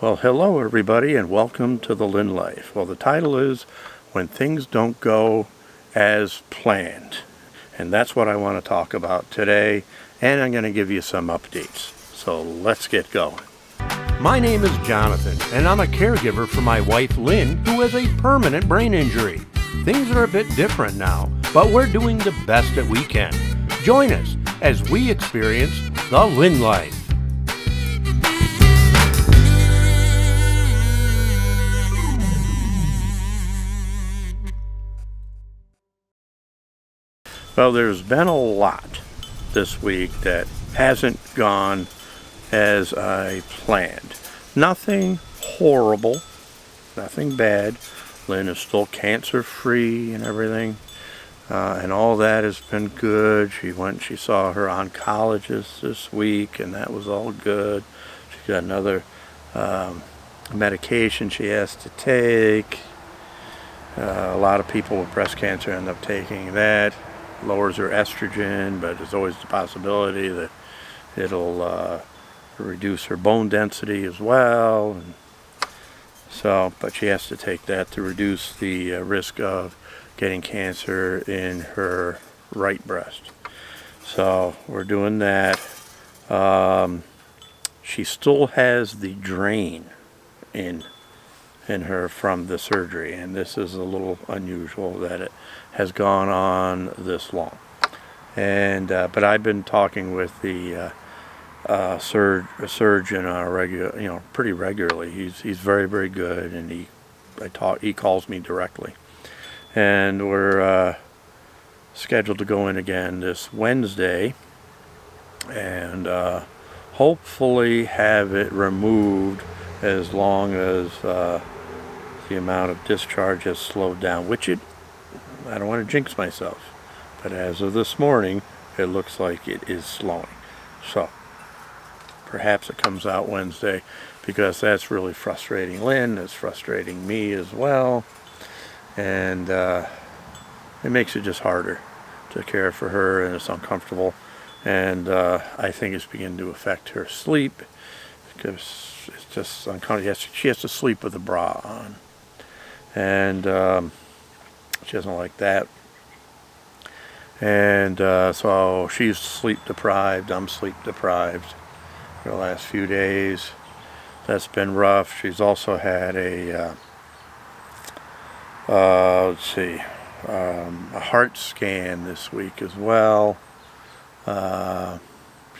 Well, hello everybody and welcome to the Lynn Life. Well, the title is When Things Don't Go as Planned. And that's what I want to talk about today, and I'm going to give you some updates. So let's get going. My name is Jonathan, and I'm a caregiver for my wife Lynn, who has a permanent brain injury. Things are a bit different now, but we're doing the best that we can. Join us as we experience the Lynn Life. Well, there's been a lot this week that hasn't gone as I planned. Nothing horrible, nothing bad. Lynn is still cancer-free and everything, and all that has been good. She saw her oncologist this week, and that was all good. She got another medication she has to take. A lot of people with breast cancer end up taking that. Lowers her estrogen, but there's always the possibility that it'll reduce her bone density as well. And so, but she has to take that to reduce the risk of getting cancer in her right breast. So we're doing that. She still has the drain in her from the surgery, and this is a little unusual that it has gone on this long. And but I've been talking with the surgeon on a regular, pretty regularly. He's very, very good, and he calls me directly, and we're scheduled to go in again this Wednesday, and hopefully have it removed as long as the amount of discharge has slowed down, which I don't want to jinx myself, but as of this morning, it looks like it is slowing. So perhaps it comes out Wednesday, because that's really frustrating Lynn. It's frustrating me as well, and it makes it just harder to care for her, and it's uncomfortable, and I think it's beginning to affect her sleep, because it's just uncomfortable. She has to sleep with a bra on, and she doesn't like that. And so she's sleep deprived. I'm sleep deprived for the last few days. That's been rough. She's also had a a heart scan this week as well.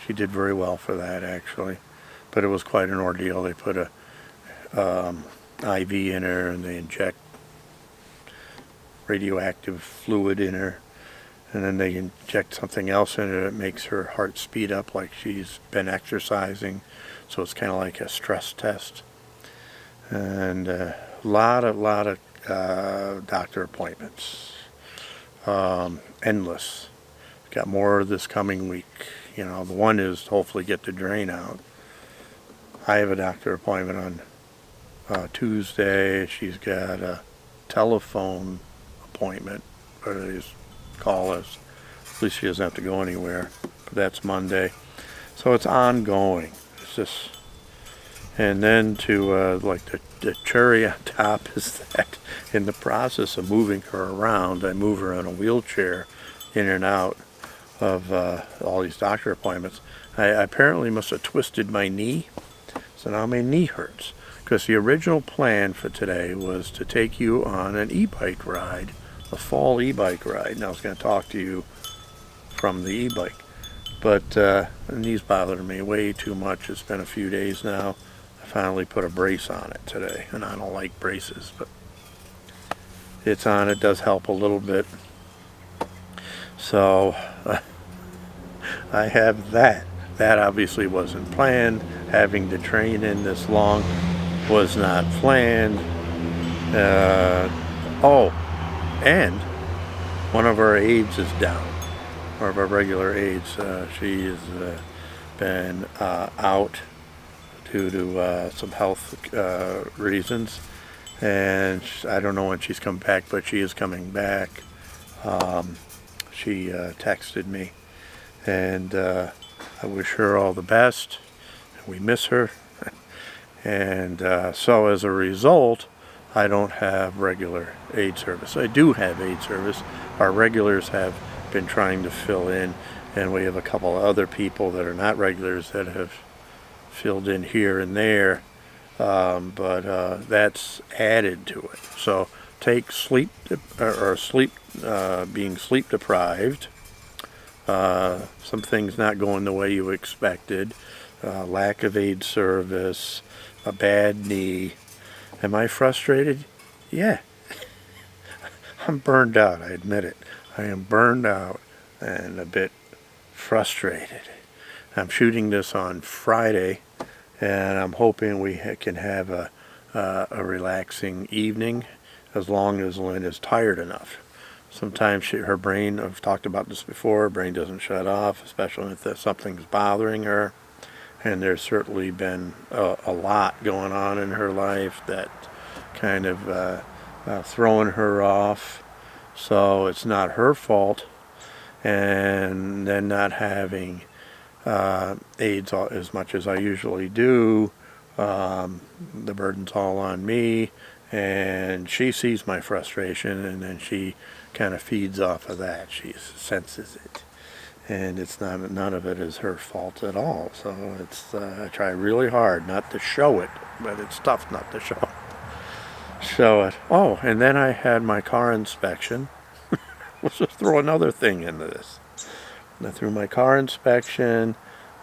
She did very well for that, actually, but it was quite an ordeal. They put a IV in her, and they inject radioactive fluid in her, and then they inject something else in her that makes her heart speed up like she's been exercising. So it's kind of like a stress test, and a lot of doctor appointments, endless. Got more this coming week. The one is to hopefully get the drain out. I have a doctor appointment on Tuesday. She's got a telephone appointment, or they just call us. At least she doesn't have to go anywhere. But that's Monday. So it's ongoing. It's just, and then to like the cherry on top is that in the process of moving her around, I move her in a wheelchair in and out of all these doctor appointments. I apparently must have twisted my knee, so now my knee hurts. Because the original plan for today was to take you on an e-bike ride, a fall e-bike ride, and I was going to talk to you from the e-bike. But the knee's bothering me way too much. It's been a few days now. I finally put a brace on it today, and I don't like braces, but it's on. It does help a little bit. So I have that. That obviously wasn't planned. Having to train in this long was not planned. And one of our aides is down. One of our regular aides. She has been out due to some health reasons, and I don't know when she's coming back, but she is coming back. She texted me, and I wish her all the best. We miss her. And so as a result, I don't have regular aid service. I do have aid service. Our regulars have been trying to fill in, and we have a couple of other people that are not regulars that have filled in here and there, but that's added to it. So take sleep being sleep deprived, some things not going the way you expected, lack of aid service, a bad knee. Am I frustrated? Yeah. I'm burned out, I admit it. I am burned out and a bit frustrated. I'm shooting this on Friday, and I'm hoping we can have a relaxing evening, as long as Lynn is tired enough. Sometimes her brain, I've talked about this before, her brain doesn't shut off, especially if something's bothering her. And there's certainly been a lot going on in her life that kind of throwing her off. So it's not her fault. And then not having aids as much as I usually do, the burden's all on me. And she sees my frustration, and then she kind of feeds off of that. She senses it. And it's not, none of it is her fault at all. So it's I try really hard not to show it, but it's tough not to show it. Oh, and then I had my car inspection. Let's just throw another thing into this. I threw my car inspection.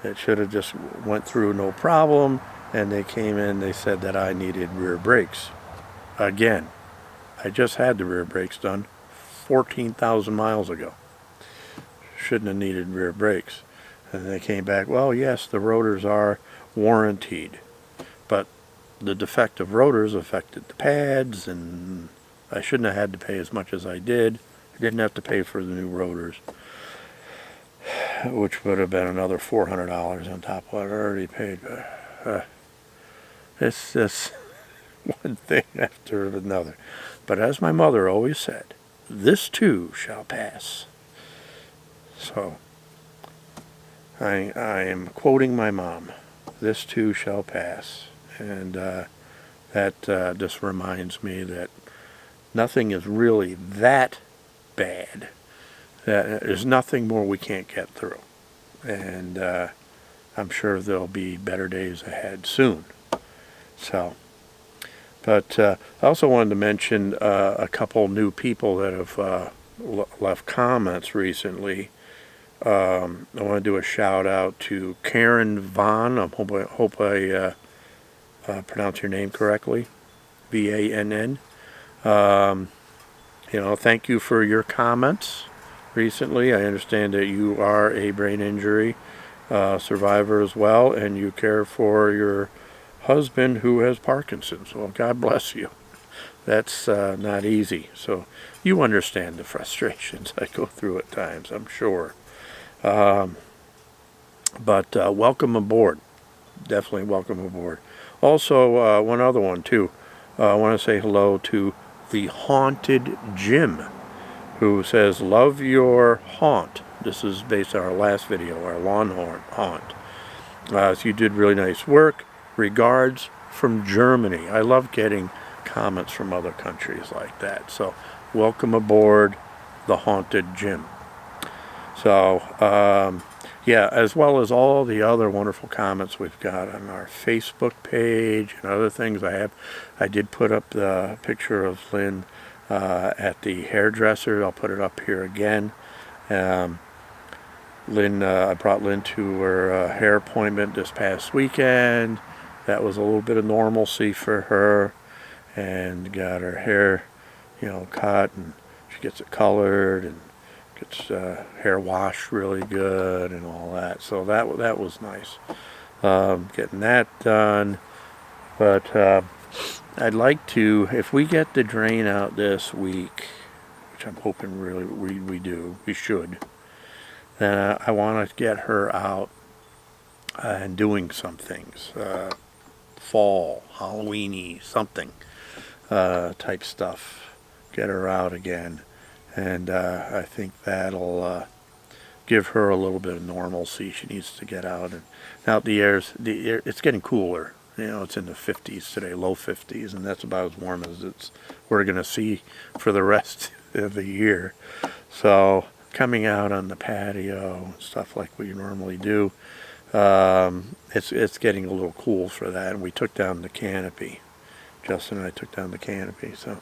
It should have just went through no problem, and they came in, they said that I needed rear brakes. Again, I just had the rear brakes done 14,000 miles ago. Shouldn't have needed rear brakes. And they came back, well, yes, the rotors are warranted, but the defective rotors affected the pads, and I shouldn't have had to pay as much as I did. I didn't have to pay for the new rotors, which would have been another $400 on top of what I already paid. It's just one thing after another. But as my mother always said, this too shall pass. So, I am quoting my mom, this too shall pass. And that just reminds me that nothing is really that bad. There's nothing more we can't get through. And I'm sure there'll be better days ahead soon. So, but I also wanted to mention a couple new people that have left comments recently. I want to do a shout out to Karen Vaughn. I hope I pronounce your name correctly. V-A-N-N. Thank you for your comments recently. I understand that you are a brain injury survivor as well, and you care for your husband who has Parkinson's. Well, God bless you. That's not easy. So you understand the frustrations I go through at times, I'm sure. But welcome aboard. Definitely welcome aboard. Also, one other one too. I want to say hello to the Haunted Jim, who says, love your haunt. This is based on our last video, our lawn haunt. So you did really nice work. Regards from Germany. I love getting comments from other countries like that. So welcome aboard, the Haunted Jim. So, yeah, as well as all the other wonderful comments we've got on our Facebook page and other things. I did put up the picture of Lynn at the hairdresser. I'll put it up here again. I brought Lynn to her hair appointment this past weekend. That was a little bit of normalcy for her, and got her hair, cut, and she gets it colored, and gets hair washed really good and all that. So that was nice, getting that done. But I'd like to, if we get the drain out this week, which I'm hoping really we should, then I want to get her out and doing some things, fall, Halloweeny, something type stuff. Get her out again. And I think that'll give her a little bit of normalcy. She needs to get out. And now the air, it's getting cooler. You know, it's in the 50s today, low 50s, and that's about as warm as we're going to see for the rest of the year. So coming out on the patio and stuff like we normally do, it's getting a little cool for that. And we took down the canopy. Justin and I took down the canopy. So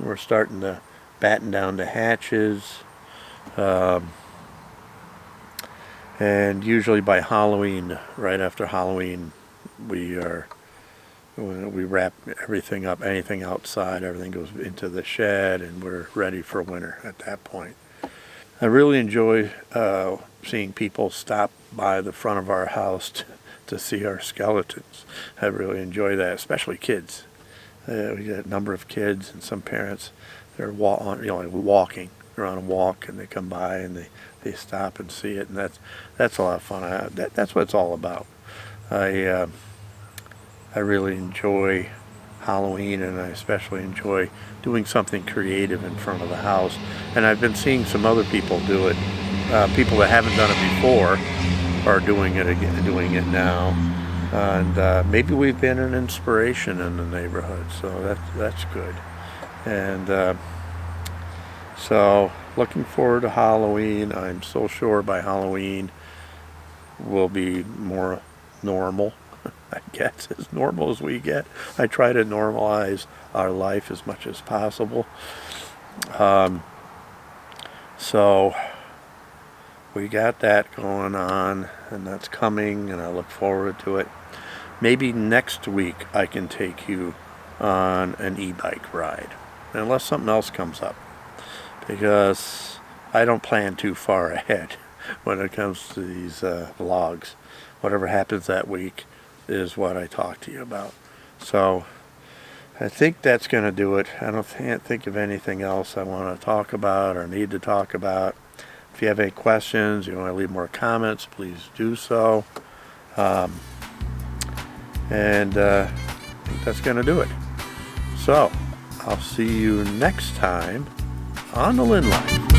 we're starting to batten down the hatches. And usually by Halloween, right after Halloween, we wrap everything up, anything outside, everything goes into the shed, and we're ready for winter at that point. I really enjoy seeing people stop by the front of our house to see our skeletons. I really enjoy that, especially kids. We get a number of kids and some parents. They're walking. They're on a walk, and they come by and they stop and see it, and that's a lot of fun. That's what it's all about. I really enjoy Halloween, and I especially enjoy doing something creative in front of the house. And I've been seeing some other people do it. People that haven't done it before are doing it again, doing it now. And maybe we've been an inspiration in the neighborhood, so that's good. And so looking forward to Halloween. I'm so sure by Halloween we'll be more normal. I guess as normal as we get. I try to normalize our life as much as possible. So we got that going on, and that's coming, and I look forward to it. Maybe next week I can take you on an e-bike ride, unless something else comes up, because I don't plan too far ahead when it comes to these vlogs. Whatever happens that week is what I talk to you about. So I think that's going to do it. Can't think of anything else I want to talk about or need to talk about. If you have any questions, you want to leave more comments, please do so. And I think that's going to do it. So I'll see you next time on the Lynn Line.